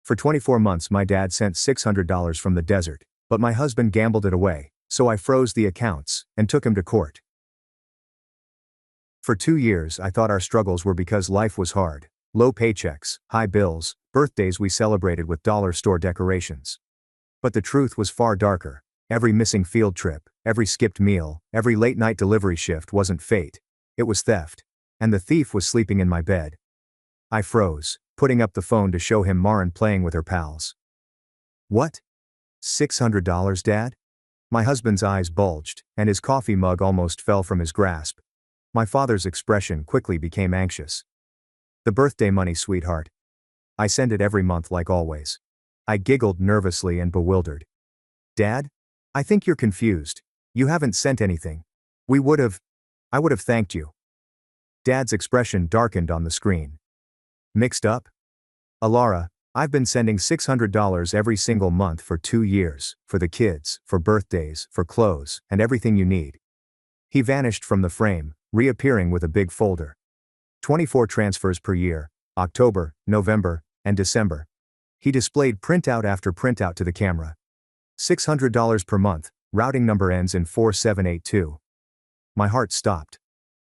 For 24 months my dad sent $600 from the desert, but my husband gambled it away, so I froze the accounts and took him to court. For 2 years I thought our struggles were because life was hard. Low paychecks, high bills, birthdays we celebrated with dollar store decorations. But the truth was far darker. Every missing field trip, every skipped meal, every late-night delivery shift wasn't fate. It was theft. And the thief was sleeping in my bed. I froze, putting up the phone to show him Maren playing with her pals. What? $600, Dad? My husband's eyes bulged, and his coffee mug almost fell from his grasp. My father's expression quickly became anxious. The birthday money, sweetheart. I send it every month like always. I giggled nervously and bewildered. Dad? I think you're confused. You haven't sent anything. I would have thanked you. Dad's expression darkened on the screen. Mixed up? Alara, I've been sending $600 every single month for 2 years, for the kids, for birthdays, for clothes, and everything you need. He vanished from the frame, reappearing with a big folder. 24 transfers per year, October, November, and December. He displayed printout after printout to the camera. $600 per month, routing number ends in 4782. My heart stopped.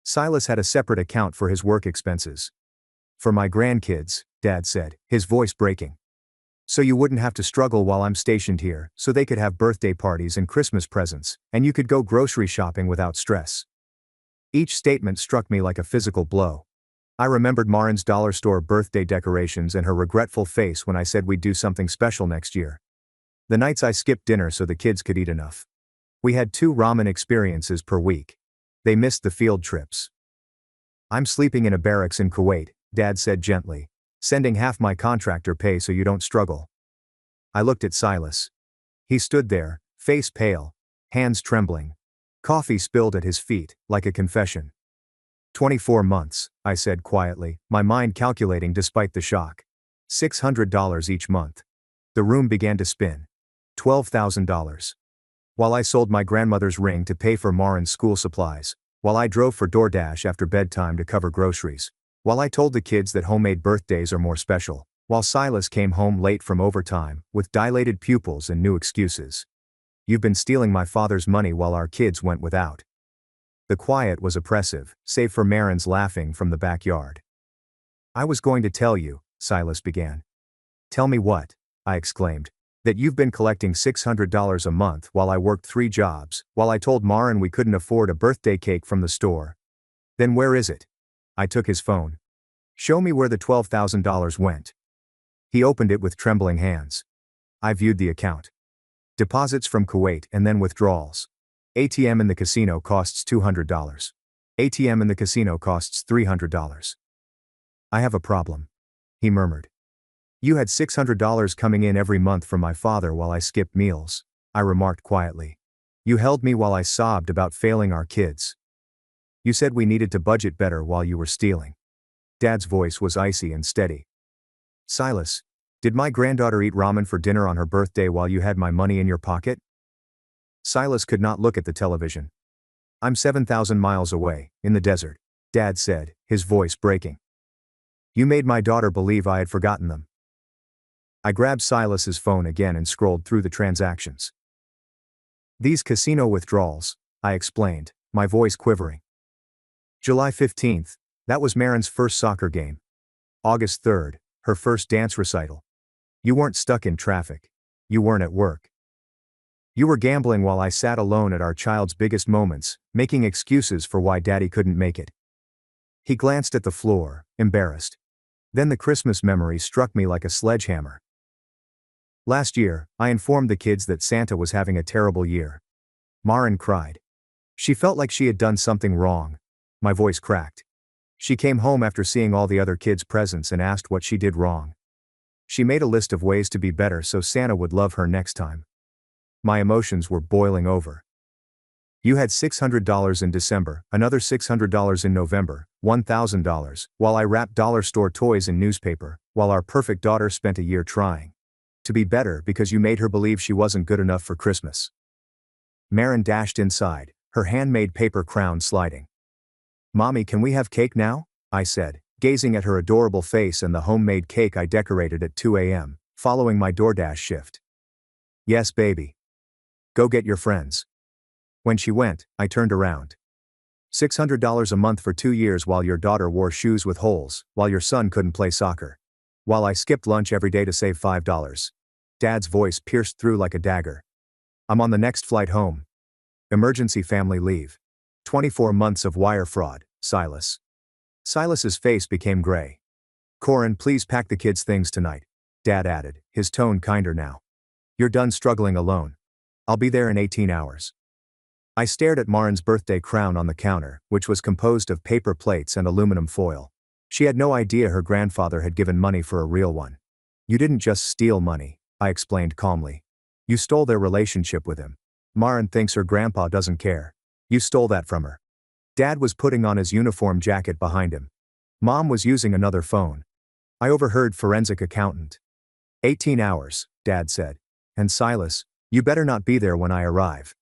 Silas had a separate account for his work expenses. For my grandkids, Dad said, his voice breaking. So you wouldn't have to struggle while I'm stationed here, so they could have birthday parties and Christmas presents, and you could go grocery shopping without stress. Each statement struck me like a physical blow. I remembered Maren's dollar store birthday decorations and her regretful face when I said we'd do something special next year. The nights I skipped dinner so the kids could eat enough. We had 2 ramen experiences per week. They missed the field trips. I'm sleeping in a barracks in Kuwait, Dad said gently, sending half my contractor pay so you don't struggle. I looked at Silas. He stood there, face pale, hands trembling. Coffee spilled at his feet, like a confession. 24 months, I said quietly, my mind calculating despite the shock. $600 each month. The room began to spin. $12,000. While I sold my grandmother's ring to pay for Maren's school supplies, while I drove for DoorDash after bedtime to cover groceries, while I told the kids that homemade birthdays are more special, while Silas came home late from overtime, with dilated pupils and new excuses. You've been stealing my father's money while our kids went without. The quiet was oppressive, save for Maren's laughing from the backyard. I was going to tell you, Silas began. Tell me what? I exclaimed. That you've been collecting $600 a month while I worked 3 jobs, while I told Maren we couldn't afford a birthday cake from the store. Then where is it? I took his phone. Show me where the $12,000 went. He opened it with trembling hands. I viewed the account. Deposits from Kuwait and then withdrawals. ATM in the casino costs $200. ATM in the casino costs $300. I have a problem. He murmured. You had $600 coming in every month from my father while I skipped meals, I remarked quietly. You held me while I sobbed about failing our kids. You said we needed to budget better while you were stealing. Dad's voice was icy and steady. Silas, did my granddaughter eat ramen for dinner on her birthday while you had my money in your pocket? Silas could not look at the television. I'm 7,000 miles away, in the desert, Dad said, his voice breaking. You made my daughter believe I had forgotten them. I grabbed Silas's phone again and scrolled through the transactions. These casino withdrawals, I explained, my voice quivering. July 15th, that was Maren's first soccer game. August 3rd, her first dance recital. You weren't stuck in traffic. You weren't at work. You were gambling while I sat alone at our child's biggest moments, making excuses for why Daddy couldn't make it. He glanced at the floor, embarrassed. Then the Christmas memory struck me like a sledgehammer. Last year, I informed the kids that Santa was having a terrible year. Maren cried. She felt like she had done something wrong. My voice cracked. She came home after seeing all the other kids' presents and asked what she did wrong. She made a list of ways to be better so Santa would love her next time. My emotions were boiling over. You had $600 in December, another $600 in November, $1,000, while I wrapped dollar store toys in newspaper, while our perfect daughter spent a year trying to be better because you made her believe she wasn't good enough for Christmas. Maren dashed inside, her handmade paper crown sliding. Mommy, can we have cake now? I said, gazing at her adorable face and the homemade cake I decorated at 2 a.m., following my DoorDash shift. Yes, baby. Go get your friends. When she went, I turned around. $600 a month for 2 years while your daughter wore shoes with holes, while your son couldn't play soccer. While I skipped lunch every day to save $5. Dad's voice pierced through like a dagger. I'm on the next flight home. Emergency family leave. 24 months of wire fraud, Silas. Silas's face became gray. Corin, please pack the kids' things tonight, Dad added, his tone kinder now. You're done struggling alone. I'll be there in 18 hours. I stared at Marin's birthday crown on the counter, which was composed of paper plates and aluminum foil. She had no idea her grandfather had given money for a real one. You didn't just steal money, I explained calmly. You stole their relationship with him. Marin thinks her grandpa doesn't care. You stole that from her. Dad was putting on his uniform jacket behind him. Mom was using another phone. I overheard forensic accountant. 18 hours, Dad said. And Silas, you better not be there when I arrive.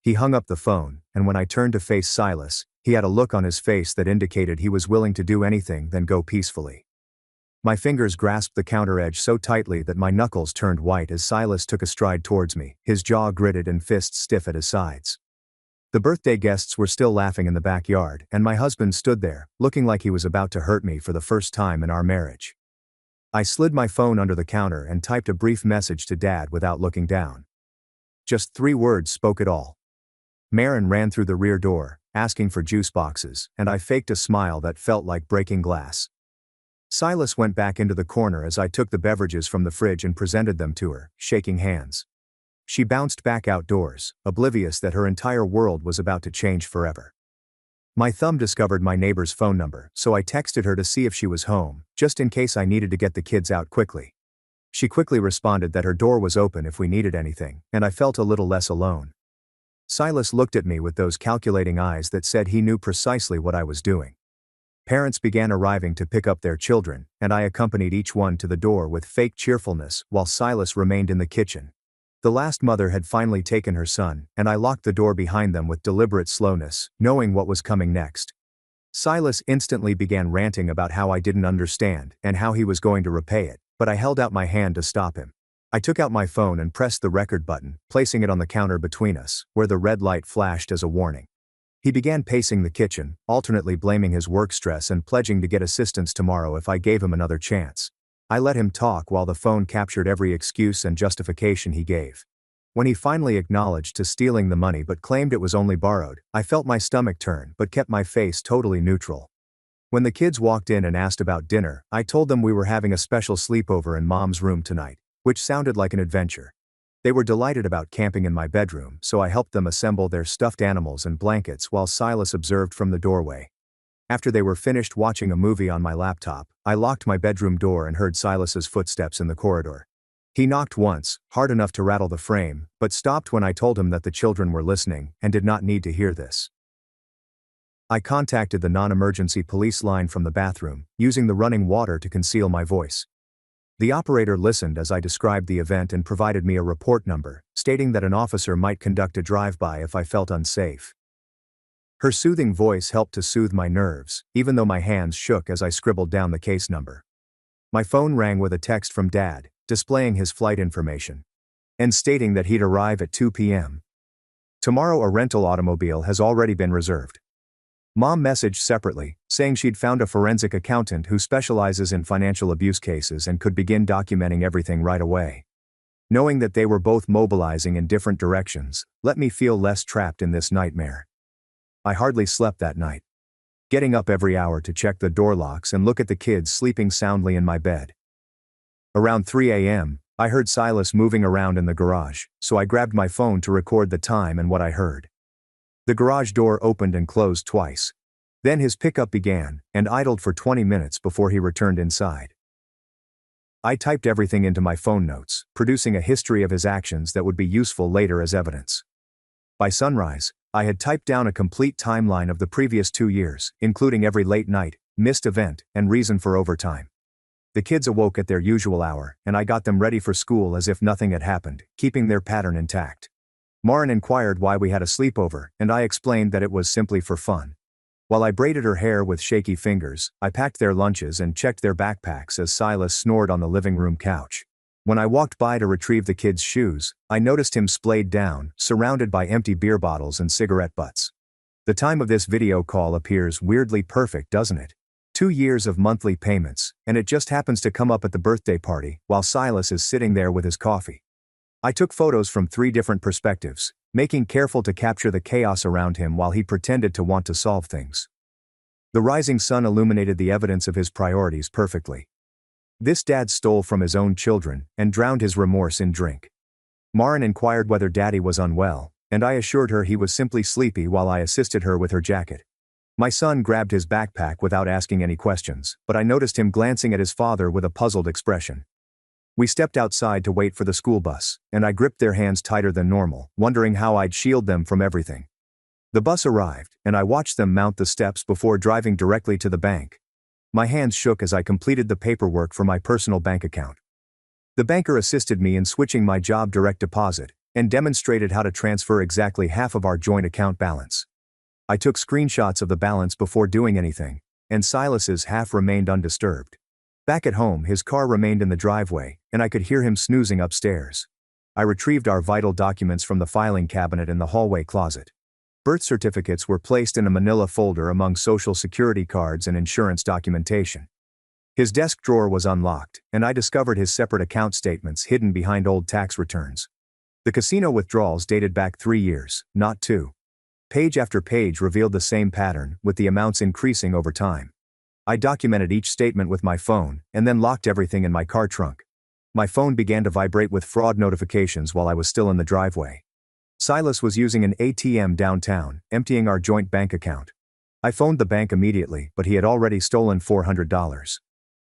He hung up the phone, and when I turned to face Silas, he had a look on his face that indicated he was willing to do anything than go peacefully. My fingers grasped the counter edge so tightly that my knuckles turned white as Silas took a stride towards me, his jaw gritted and fists stiff at his sides. The birthday guests were still laughing in the backyard, and my husband stood there, looking like he was about to hurt me for the first time in our marriage. I slid my phone under the counter and typed a brief message to Dad without looking down. Just 3 words spoke it all. Marin ran through the rear door, asking for juice boxes, and I faked a smile that felt like breaking glass. Silas went back into the corner as I took the beverages from the fridge and presented them to her, shaking hands. She bounced back outdoors, oblivious that her entire world was about to change forever. My thumb discovered my neighbor's phone number, so I texted her to see if she was home, just in case I needed to get the kids out quickly. She quickly responded that her door was open if we needed anything, and I felt a little less alone. Silas looked at me with those calculating eyes that said he knew precisely what I was doing. Parents began arriving to pick up their children, and I accompanied each one to the door with fake cheerfulness while Silas remained in the kitchen. The last mother had finally taken her son, and I locked the door behind them with deliberate slowness, knowing what was coming next. Silas instantly began ranting about how I didn't understand and how he was going to repay it, but I held out my hand to stop him. I took out my phone and pressed the record button, placing it on the counter between us, where the red light flashed as a warning. He began pacing the kitchen, alternately blaming his work stress and pledging to get assistance tomorrow if I gave him another chance. I let him talk while the phone captured every excuse and justification he gave. When he finally acknowledged to stealing the money but claimed it was only borrowed, I felt my stomach turn but kept my face totally neutral. When the kids walked in and asked about dinner, I told them we were having a special sleepover in Mom's room tonight, which sounded like an adventure. They were delighted about camping in my bedroom, so I helped them assemble their stuffed animals and blankets while Silas observed from the doorway. After they were finished watching a movie on my laptop, I locked my bedroom door and heard Silas's footsteps in the corridor. He knocked once, hard enough to rattle the frame, but stopped when I told him that the children were listening and did not need to hear this. I contacted the non-emergency police line from the bathroom, using the running water to conceal my voice. The operator listened as I described the event and provided me a report number, stating that an officer might conduct a drive-by if I felt unsafe. Her soothing voice helped to soothe my nerves, even though my hands shook as I scribbled down the case number. My phone rang with a text from Dad, displaying his flight information, and stating that he'd arrive at 2 p.m. Tomorrow a rental automobile has already been reserved. Mom messaged separately, saying she'd found a forensic accountant who specializes in financial abuse cases and could begin documenting everything right away. Knowing that they were both mobilizing in different directions, let me feel less trapped in this nightmare. I hardly slept that night. Getting up every hour to check the door locks and look at the kids sleeping soundly in my bed. Around 3 a.m., I heard Silas moving around in the garage, so I grabbed my phone to record the time and what I heard. The garage door opened and closed twice. Then his pickup began, and idled for 20 minutes before he returned inside. I typed everything into my phone notes, producing a history of his actions that would be useful later as evidence. By sunrise, I had typed down a complete timeline of the previous 2 years, including every late night, missed event, and reason for overtime. The kids awoke at their usual hour, and I got them ready for school as if nothing had happened, keeping their pattern intact. Marin inquired why we had a sleepover, and I explained that it was simply for fun. While I braided her hair with shaky fingers, I packed their lunches and checked their backpacks as Silas snored on the living room couch. When I walked by to retrieve the kid's shoes, I noticed him splayed down, surrounded by empty beer bottles and cigarette butts. The time of this video call appears weirdly perfect, doesn't it? 2 years of monthly payments, and it just happens to come up at the birthday party, while Silas is sitting there with his coffee. I took photos from 3 different perspectives, making careful to capture the chaos around him while he pretended to want to solve things. The rising sun illuminated the evidence of his priorities perfectly. This dad stole from his own children and drowned his remorse in drink. Marin inquired whether Daddy was unwell, and I assured her he was simply sleepy while I assisted her with her jacket. My son grabbed his backpack without asking any questions, but I noticed him glancing at his father with a puzzled expression. We stepped outside to wait for the school bus, and I gripped their hands tighter than normal, wondering how I'd shield them from everything. The bus arrived, and I watched them mount the steps before driving directly to the bank. My hands shook as I completed the paperwork for my personal bank account. The banker assisted me in switching my job direct deposit, and demonstrated how to transfer exactly half of our joint account balance. I took screenshots of the balance before doing anything, and Silas's half remained undisturbed. Back at home, his car remained in the driveway, and I could hear him snoozing upstairs. I retrieved our vital documents from the filing cabinet in the hallway closet. Birth certificates were placed in a manila folder among social security cards and insurance documentation. His desk drawer was unlocked, and I discovered his separate account statements hidden behind old tax returns. The casino withdrawals dated back 3 years, not 2. Page after page revealed the same pattern, with the amounts increasing over time. I documented each statement with my phone, and then locked everything in my car trunk. My phone began to vibrate with fraud notifications while I was still in the driveway. Silas was using an ATM downtown, emptying our joint bank account. I phoned the bank immediately, but he had already stolen $400.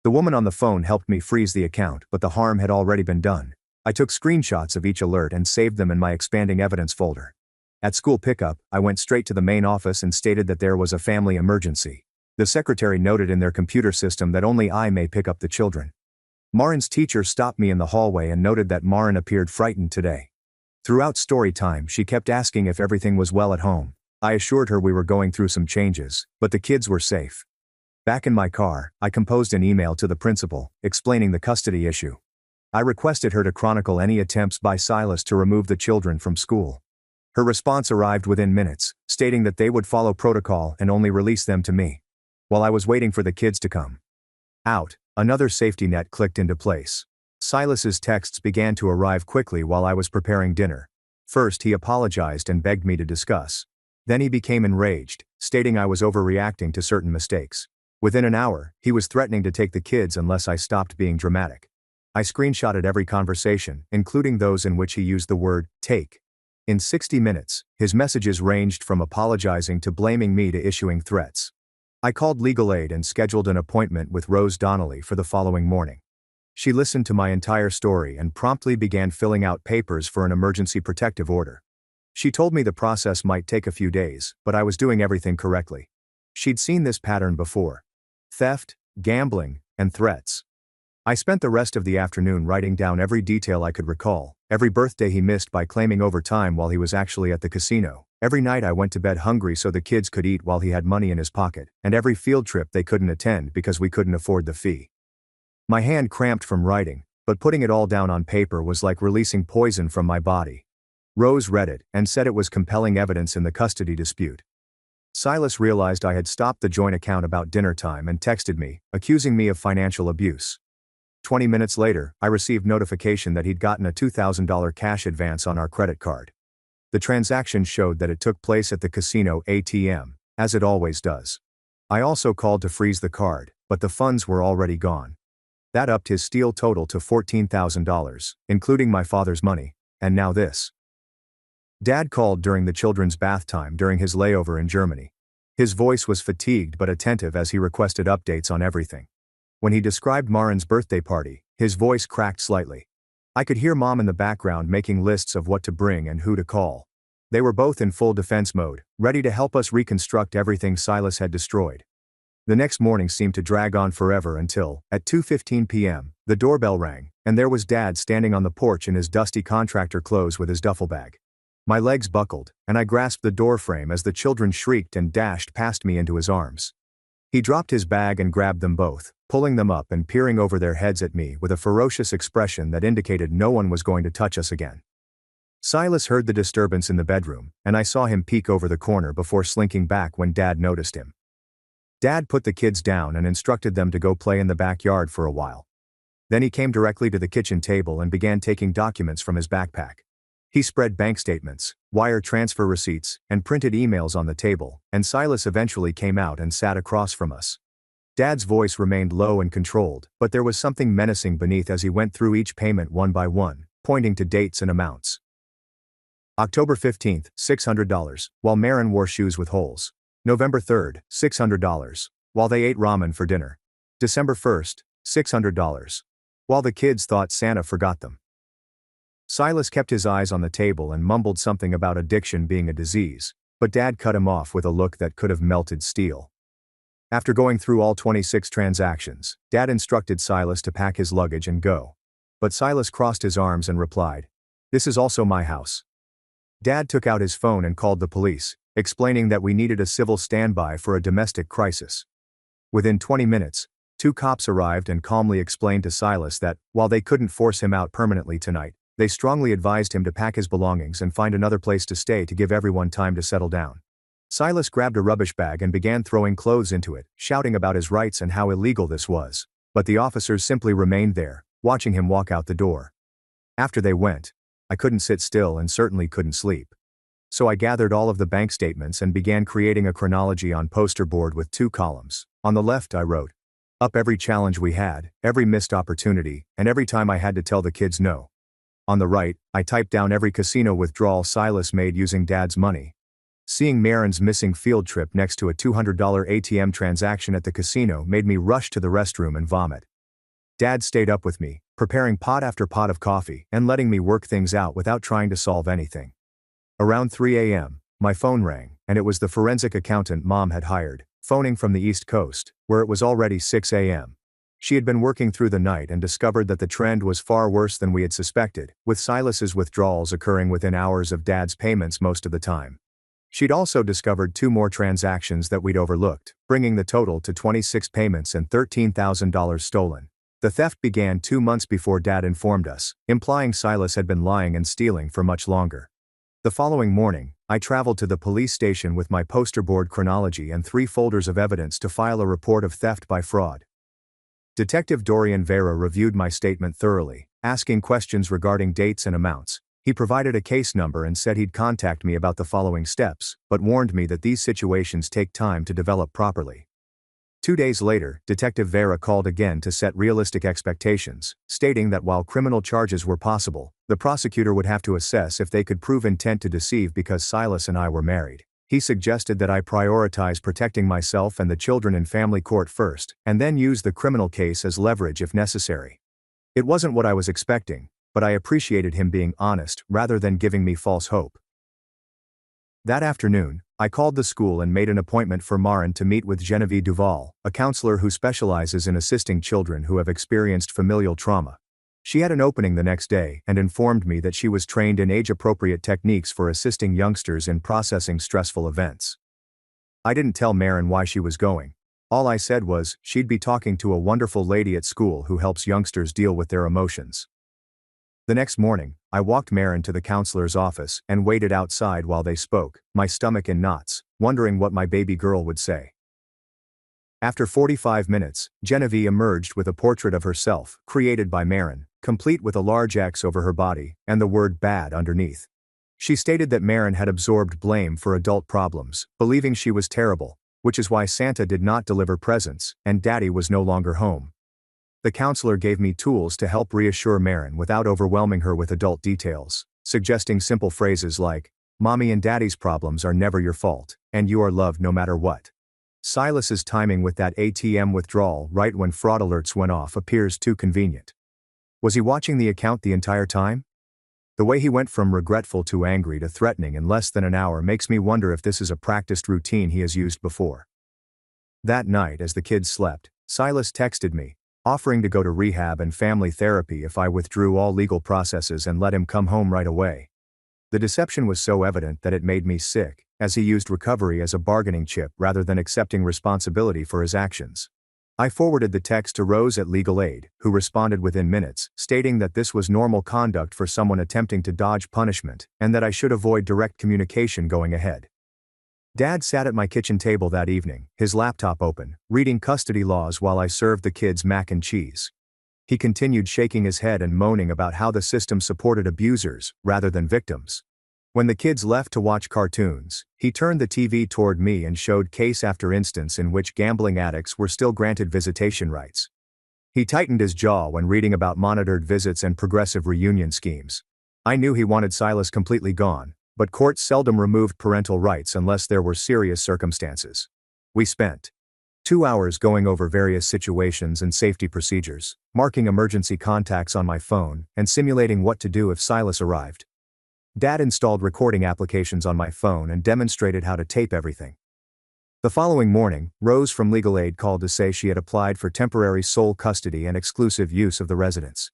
The woman on the phone helped me freeze the account, but the harm had already been done. I took screenshots of each alert and saved them in my expanding evidence folder. At school pickup, I went straight to the main office and stated that there was a family emergency. The secretary noted in their computer system that only I may pick up the children. Marin's teacher stopped me in the hallway and noted that Marin appeared frightened today. Throughout story time, she kept asking if everything was well at home. I assured her we were going through some changes, but the kids were safe. Back in my car, I composed an email to the principal, explaining the custody issue. I requested her to chronicle any attempts by Silas to remove the children from school. Her response arrived within minutes, stating that they would follow protocol and only release them to me. While I was waiting for the kids to come out, another safety net clicked into place. Silas's texts began to arrive quickly while I was preparing dinner. First, he apologized and begged me to discuss. Then he became enraged, stating I was overreacting to certain mistakes. Within an hour, he was threatening to take the kids unless I stopped being dramatic. I screenshotted every conversation, including those in which he used the word take. In 60 minutes, his messages ranged from apologizing to blaming me to issuing threats. I called legal aid and scheduled an appointment with Rose Donnelly for the following morning. She listened to my entire story and promptly began filling out papers for an emergency protective order. She told me the process might take a few days, but I was doing everything correctly. She'd seen this pattern before: theft, gambling, and threats. I spent the rest of the afternoon writing down every detail I could recall, every birthday he missed by claiming overtime while he was actually at the casino, every night I went to bed hungry so the kids could eat while he had money in his pocket, and every field trip they couldn't attend because we couldn't afford the fee. My hand cramped from writing, but putting it all down on paper was like releasing poison from my body. Rose read it and said it was compelling evidence in the custody dispute. Silas realized I had stopped the joint account about dinner time and texted me, accusing me of financial abuse. 20 minutes later, I received notification that he'd gotten a $2,000 cash advance on our credit card. The transaction showed that it took place at the casino ATM, as it always does. I also called to freeze the card, but the funds were already gone. That upped his steal total to $14,000, including my father's money, and now this. Dad called during the children's bath time during his layover in Germany. His voice was fatigued but attentive as he requested updates on everything. When he described Marin's birthday party, his voice cracked slightly. I could hear Mom in the background making lists of what to bring and who to call. They were both in full defense mode, ready to help us reconstruct everything Silas had destroyed. The next morning seemed to drag on forever until, at 2:15 p.m., the doorbell rang, and there was Dad standing on the porch in his dusty contractor clothes with his duffel bag. My legs buckled, and I grasped the doorframe as the children shrieked and dashed past me into his arms. He dropped his bag and grabbed them both, pulling them up and peering over their heads at me with a ferocious expression that indicated no one was going to touch us again. Silas heard the disturbance in the bedroom, and I saw him peek over the corner before slinking back when Dad noticed him. Dad put the kids down and instructed them to go play in the backyard for a while. Then he came directly to the kitchen table and began taking documents from his backpack. He spread bank statements, wire transfer receipts, and printed emails on the table, and Silas eventually came out and sat across from us. Dad's voice remained low and controlled, but there was something menacing beneath as he went through each payment one by one, pointing to dates and amounts. October 15th, $600, while Marin wore shoes with holes. November 3rd, $600, while they ate ramen for dinner. December 1st, $600, while the kids thought Santa forgot them. Silas kept his eyes on the table and mumbled something about addiction being a disease, but Dad cut him off with a look that could have melted steel. After going through all 26 transactions, Dad instructed Silas to pack his luggage and go. But Silas crossed his arms and replied, "This is also my house." Dad took out his phone and called the police, explaining that we needed a civil standby for a domestic crisis. Within 20 minutes, 2 cops arrived and calmly explained to Silas that, while they couldn't force him out permanently tonight, they strongly advised him to pack his belongings and find another place to stay to give everyone time to settle down. Silas grabbed a rubbish bag and began throwing clothes into it, shouting about his rights and how illegal this was. But the officers simply remained there, watching him walk out the door. After they went, I couldn't sit still and certainly couldn't sleep. So I gathered all of the bank statements and began creating a chronology on poster board with 2 columns. On the left I wrote up every challenge we had, every missed opportunity, and every time I had to tell the kids no. On the right, I typed down every casino withdrawal Silas made using Dad's money. Seeing Marin's missing field trip next to a $200 ATM transaction at the casino made me rush to the restroom and vomit. Dad stayed up with me, preparing pot after pot of coffee and letting me work things out without trying to solve anything. Around 3 a.m., my phone rang, and it was the forensic accountant Mom had hired, phoning from the East Coast, where it was already 6 a.m. She had been working through the night and discovered that the trend was far worse than we had suspected, with Silas's withdrawals occurring within hours of Dad's payments most of the time. She'd also discovered 2 more transactions that we'd overlooked, bringing the total to 26 payments and $13,000 stolen. The theft began 2 months before Dad informed us, implying Silas had been lying and stealing for much longer. The following morning, I traveled to the police station with my poster board chronology and 3 folders of evidence to file a report of theft by fraud. Detective Dorian Vera reviewed my statement thoroughly, asking questions regarding dates and amounts. He provided a case number and said he'd contact me about the following steps, but warned me that these situations take time to develop properly. 2 days later, Detective Vera called again to set realistic expectations, stating that while criminal charges were possible, the prosecutor would have to assess if they could prove intent to deceive because Silas and I were married. He suggested that I prioritize protecting myself and the children in family court first, and then use the criminal case as leverage if necessary. It wasn't what I was expecting, but I appreciated him being honest rather than giving me false hope. That afternoon, I called the school and made an appointment for Marin to meet with Genevieve Duval, a counselor who specializes in assisting children who have experienced familial trauma. She had an opening the next day and informed me that she was trained in age-appropriate techniques for assisting youngsters in processing stressful events. I didn't tell Marin why she was going. All I said was she'd be talking to a wonderful lady at school who helps youngsters deal with their emotions. The next morning, I walked Marin to the counselor's office and waited outside while they spoke, my stomach in knots, wondering what my baby girl would say. After 45 minutes, Genevieve emerged with a portrait of herself, created by Marin, complete with a large X over her body, and the word bad underneath. She stated that Marin had absorbed blame for adult problems, believing she was terrible, which is why Santa did not deliver presents, and Daddy was no longer home. The counselor gave me tools to help reassure Marin without overwhelming her with adult details, suggesting simple phrases like, "Mommy and Daddy's problems are never your fault, and you are loved no matter what." Silas's timing with that ATM withdrawal right when fraud alerts went off appears too convenient. Was he watching the account the entire time? The way he went from regretful to angry to threatening in less than an hour makes me wonder if this is a practiced routine he has used before. That night as the kids slept, Silas texted me, offering to go to rehab and family therapy if I withdrew all legal processes and let him come home right away. The deception was so evident that it made me sick, as he used recovery as a bargaining chip rather than accepting responsibility for his actions. I forwarded the text to Rose at Legal Aid, who responded within minutes, stating that this was normal conduct for someone attempting to dodge punishment, and that I should avoid direct communication going ahead. Dad sat at my kitchen table that evening, his laptop open, reading custody laws while I served the kids mac and cheese. He continued shaking his head and moaning about how the system supported abusers, rather than victims. When the kids left to watch cartoons, he turned the TV toward me and showed case after instance in which gambling addicts were still granted visitation rights. He tightened his jaw when reading about monitored visits and progressive reunion schemes. I knew he wanted Silas completely gone, but courts seldom removed parental rights unless there were serious circumstances. We spent 2 hours going over various situations and safety procedures, marking emergency contacts on my phone, and simulating what to do if Silas arrived. Dad installed recording applications on my phone and demonstrated how to tape everything. The following morning, Rose from Legal Aid called to say she had applied for temporary sole custody and exclusive use of the residence.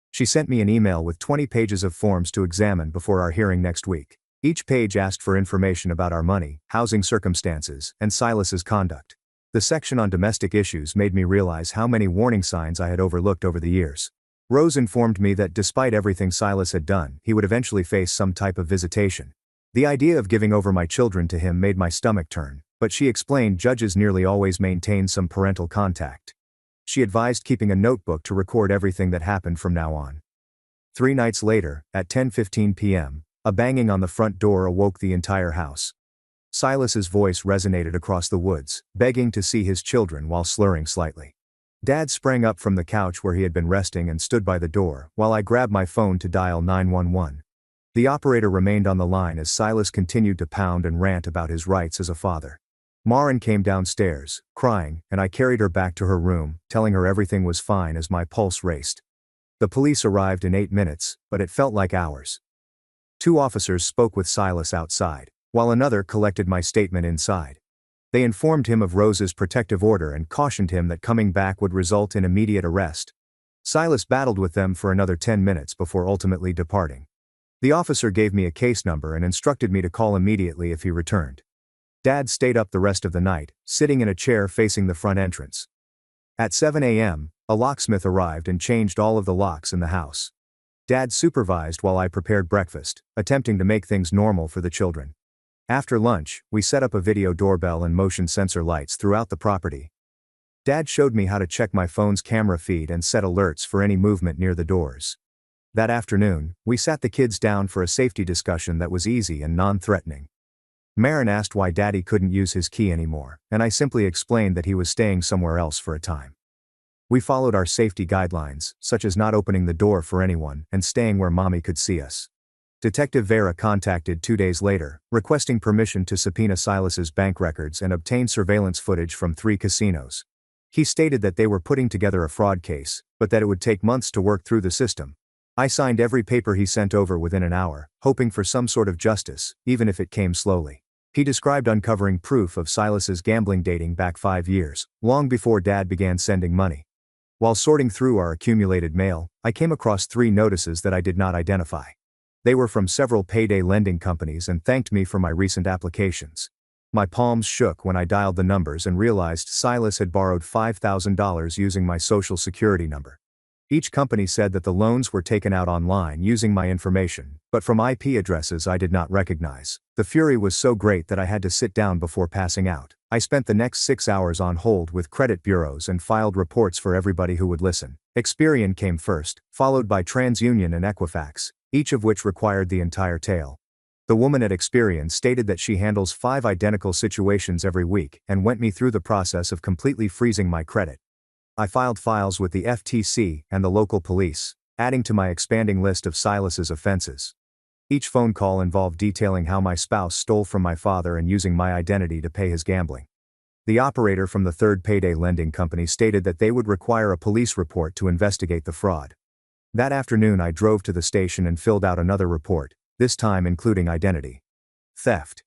She sent me an email with 20 pages of forms to examine before our hearing next week. Each page asked for information about our money, housing circumstances, and Silas's conduct. The section on domestic issues made me realize how many warning signs I had overlooked over the years. Rose informed me that despite everything Silas had done, he would eventually face some type of visitation. The idea of giving over my children to him made my stomach turn, but she explained judges nearly always maintain some parental contact. She advised keeping a notebook to record everything that happened from now on. 3 nights later, at 10:15 p.m., a banging on the front door awoke the entire house. Silas's voice resonated across the woods, begging to see his children while slurring slightly. Dad sprang up from the couch where he had been resting and stood by the door, while I grabbed my phone to dial 911. The operator remained on the line as Silas continued to pound and rant about his rights as a father. Marin came downstairs, crying, and I carried her back to her room, telling her everything was fine as my pulse raced. The police arrived in 8 minutes, but it felt like hours. 2 officers spoke with Silas outside, while another collected my statement inside. They informed him of Rose's protective order and cautioned him that coming back would result in immediate arrest. Silas battled with them for another 10 minutes before ultimately departing. The officer gave me a case number and instructed me to call immediately if he returned. Dad stayed up the rest of the night, sitting in a chair facing the front entrance. At 7 a.m., a locksmith arrived and changed all of the locks in the house. Dad supervised while I prepared breakfast, attempting to make things normal for the children. After lunch, we set up a video doorbell and motion sensor lights throughout the property. Dad showed me how to check my phone's camera feed and set alerts for any movement near the doors. That afternoon, we sat the kids down for a safety discussion that was easy and non-threatening. Marin asked why Daddy couldn't use his key anymore, and I simply explained that he was staying somewhere else for a time. We followed our safety guidelines, such as not opening the door for anyone and staying where Mommy could see us. Detective Vera contacted 2 days later, requesting permission to subpoena Silas's bank records and obtain surveillance footage from 3 casinos. He stated that they were putting together a fraud case, but that it would take months to work through the system. I signed every paper he sent over within an hour, hoping for some sort of justice, even if it came slowly. He described uncovering proof of Silas's gambling dating back 5 years, long before Dad began sending money. While sorting through our accumulated mail, I came across 3 notices that I did not identify. They were from several payday lending companies and thanked me for my recent applications. My palms shook when I dialed the numbers and realized Silas had borrowed $5,000 using my social security number. Each company said that the loans were taken out online using my information, but from IP addresses I did not recognize. The fury was so great that I had to sit down before passing out. I spent the next 6 hours on hold with credit bureaus and filed reports for everybody who would listen. Experian came first, followed by TransUnion and Equifax, each of which required the entire tale. The woman at Experian stated that she handles 5 identical situations every week and went me through the process of completely freezing my credit. I filed files with the FTC and the local police, adding to my expanding list of Silas's offenses. Each phone call involved detailing how my spouse stole from my father and using my identity to pay his gambling. The operator from the third payday lending company stated that they would require a police report to investigate the fraud. That afternoon I drove to the station and filled out another report, this time including identity theft.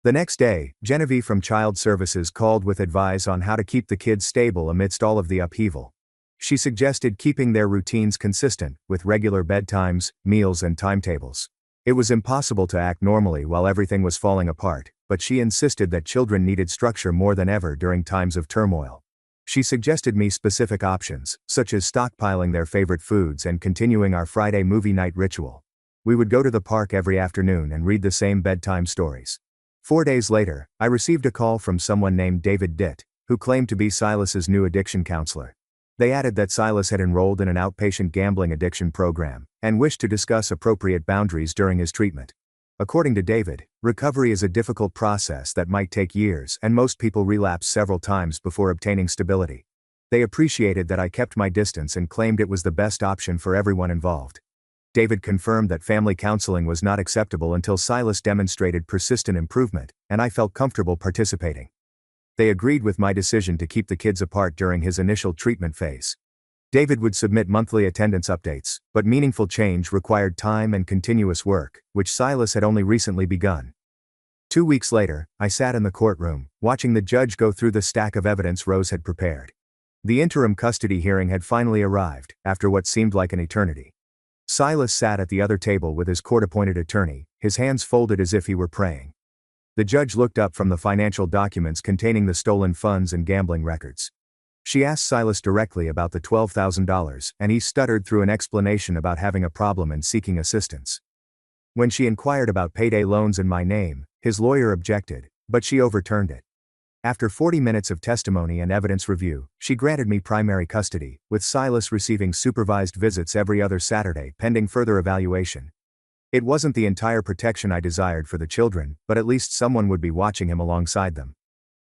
The next day, Genevieve from Child Services called with advice on how to keep the kids stable amidst all of the upheaval. She suggested keeping their routines consistent, with regular bedtimes, meals and timetables. It was impossible to act normally while everything was falling apart, but she insisted that children needed structure more than ever during times of turmoil. She suggested me specific options, such as stockpiling their favorite foods and continuing our Friday movie night ritual. We would go to the park every afternoon and read the same bedtime stories. 4 days later, I received a call from someone named David Ditt, who claimed to be Silas's new addiction counselor. They added that Silas had enrolled in an outpatient gambling addiction program and wished to discuss appropriate boundaries during his treatment. According to David, recovery is a difficult process that might take years, and most people relapse several times before obtaining stability. They appreciated that I kept my distance and claimed it was the best option for everyone involved. David confirmed that family counseling was not acceptable until Silas demonstrated persistent improvement, and I felt comfortable participating. They agreed with my decision to keep the kids apart during his initial treatment phase. David would submit monthly attendance updates, but meaningful change required time and continuous work, which Silas had only recently begun. 2 weeks later, I sat in the courtroom, watching the judge go through the stack of evidence Rose had prepared. The interim custody hearing had finally arrived, after what seemed like an eternity. Silas sat at the other table with his court-appointed attorney, his hands folded as if he were praying. The judge looked up from the financial documents containing the stolen funds and gambling records. She asked Silas directly about the $12,000, and he stuttered through an explanation about having a problem and seeking assistance. When she inquired about payday loans in my name, his lawyer objected, but she overturned it. After 40 minutes of testimony and evidence review, she granted me primary custody, with Silas receiving supervised visits every other Saturday pending further evaluation. It wasn't the entire protection I desired for the children, but at least someone would be watching him alongside them.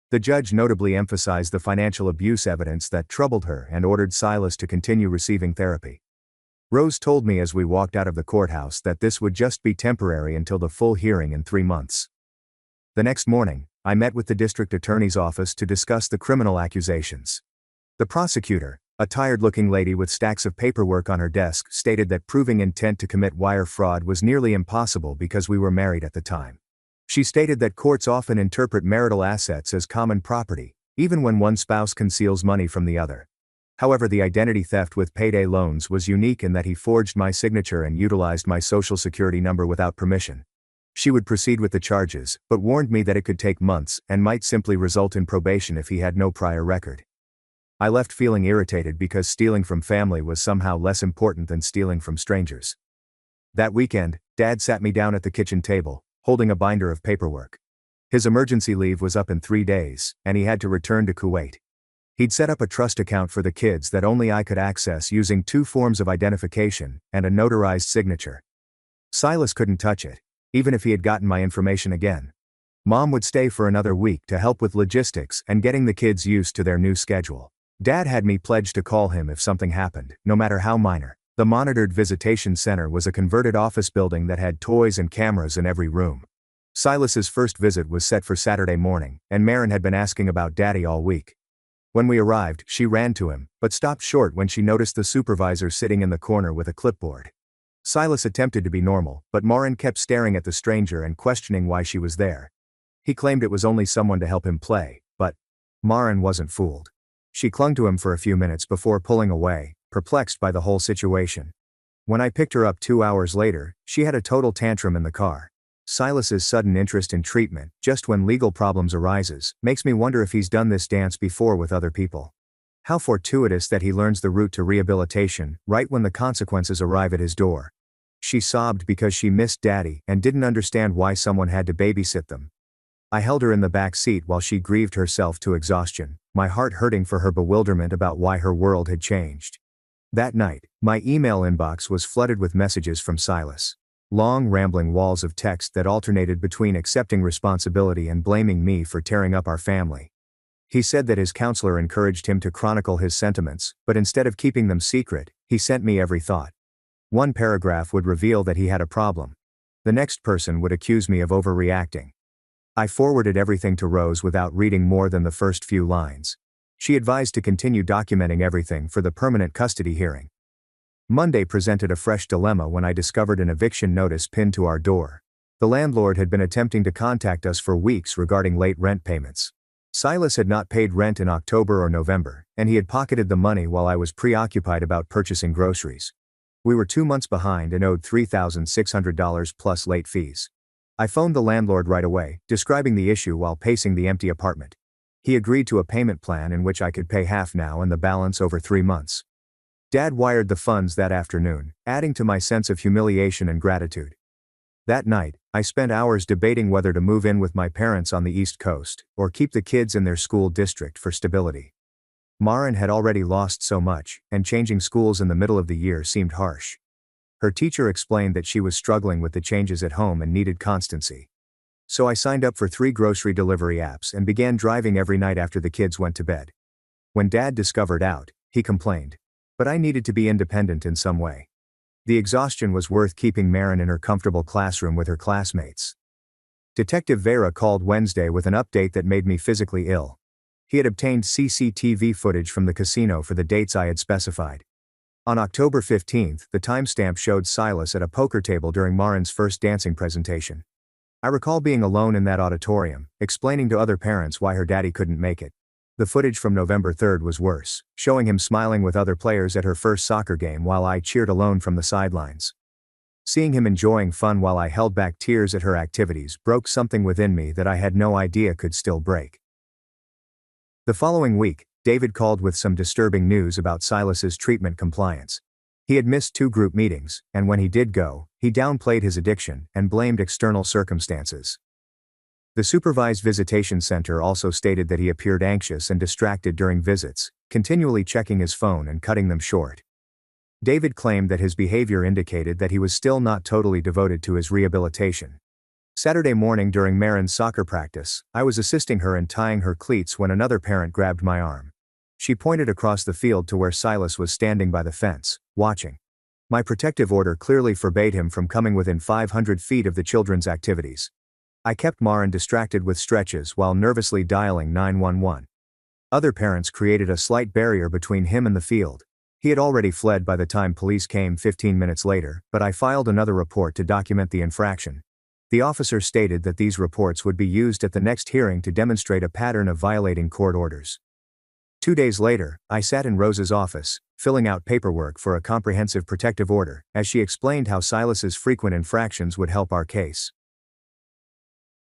The judge notably emphasized the financial abuse evidence that troubled her and ordered Silas to continue receiving therapy. Rose told me as we walked out of the courthouse that this would just be temporary until the full hearing in 3 months. The next morning, I met with the district attorney's office to discuss the criminal accusations. The prosecutor, a tired-looking lady with stacks of paperwork on her desk, stated that proving intent to commit wire fraud was nearly impossible because we were married at the time. She stated that courts often interpret marital assets as common property, even when one spouse conceals money from the other. However, the identity theft with payday loans was unique in that he forged my signature and utilized my social security number without permission. She would proceed with the charges, but warned me that it could take months and might simply result in probation if he had no prior record. I left feeling irritated because stealing from family was somehow less important than stealing from strangers. That weekend, Dad sat me down at the kitchen table, holding a binder of paperwork. His emergency leave was up in 3 days, and he had to return to Kuwait. He'd set up a trust account for the kids that only I could access using 2 forms of identification and a notarized signature. Silas couldn't touch it, even if he had gotten my information again. Mom would stay for another week to help with logistics and getting the kids used to their new schedule. Dad had me pledge to call him if something happened, no matter how minor. The monitored visitation center was a converted office building that had toys and cameras in every room. Silas's first visit was set for Saturday morning, and Marin had been asking about Daddy all week. When we arrived, she ran to him, but stopped short when she noticed the supervisor sitting in the corner with a clipboard. Silas attempted to be normal, but Marin kept staring at the stranger and questioning why she was there. He claimed it was only someone to help him play, but Marin wasn't fooled. She clung to him for a few minutes before pulling away, perplexed by the whole situation. When I picked her up 2 hours later, she had a total tantrum in the car. Silas's sudden interest in treatment, just when legal problems arises, makes me wonder if he's done this dance before with other people. How fortuitous that he learns the route to rehabilitation, right when the consequences arrive at his door. She sobbed because she missed Daddy and didn't understand why someone had to babysit them. I held her in the back seat while she grieved herself to exhaustion, my heart hurting for her bewilderment about why her world had changed. That night, my email inbox was flooded with messages from Silas. Long rambling walls of text that alternated between accepting responsibility and blaming me for tearing up our family. He said that his counselor encouraged him to chronicle his sentiments, but instead of keeping them secret, he sent me every thought. One paragraph would reveal that he had a problem. The next person would accuse me of overreacting. I forwarded everything to Rose without reading more than the first few lines. She advised to continue documenting everything for the permanent custody hearing. Monday presented a fresh dilemma when I discovered an eviction notice pinned to our door. The landlord had been attempting to contact us for weeks regarding late rent payments. Silas had not paid rent in October or November, and he had pocketed the money while I was preoccupied about purchasing groceries. We were 2 months behind and owed $3,600 plus late fees. I phoned the landlord right away, describing the issue while pacing the empty apartment. He agreed to a payment plan in which I could pay half now and the balance over 3 months. Dad wired the funds that afternoon, adding to my sense of humiliation and gratitude. That night, I spent hours debating whether to move in with my parents on the East Coast, or keep the kids in their school district for stability. Marin had already lost so much, and changing schools in the middle of the year seemed harsh. Her teacher explained that she was struggling with the changes at home and needed constancy. So I signed up for 3 grocery delivery apps and began driving every night after the kids went to bed. When Dad discovered out, he complained. But I needed to be independent in some way. The exhaustion was worth keeping Marin in her comfortable classroom with her classmates. Detective Vera called Wednesday with an update that made me physically ill. He had obtained CCTV footage from the casino for the dates I had specified. On October 15th, the timestamp showed Silas at a poker table during Marin's first dancing presentation. I recall being alone in that auditorium, explaining to other parents why her daddy couldn't make it. The footage from November 3rd was worse, showing him smiling with other players at her first soccer game while I cheered alone from the sidelines. Seeing him enjoying fun while I held back tears at her activities broke something within me that I had no idea could still break. The following week, David called with some disturbing news about Silas's treatment compliance. He had missed 2 group meetings, and when he did go, he downplayed his addiction and blamed external circumstances. The supervised visitation center also stated that he appeared anxious and distracted during visits, continually checking his phone and cutting them short. David claimed that his behavior indicated that he was still not totally devoted to his rehabilitation. Saturday morning during Marin's soccer practice, I was assisting her in tying her cleats when another parent grabbed my arm. She pointed across the field to where Silas was standing by the fence, watching. My protective order clearly forbade him from coming within 500 feet of the children's activities. I kept Marin distracted with stretches while nervously dialing 911. Other parents created a slight barrier between him and the field. He had already fled by the time police came 15 minutes later, but I filed another report to document the infraction. The officer stated that these reports would be used at the next hearing to demonstrate a pattern of violating court orders. 2 days later, I sat in Rose's office, filling out paperwork for a comprehensive protective order, as she explained how Silas's frequent infractions would help our case.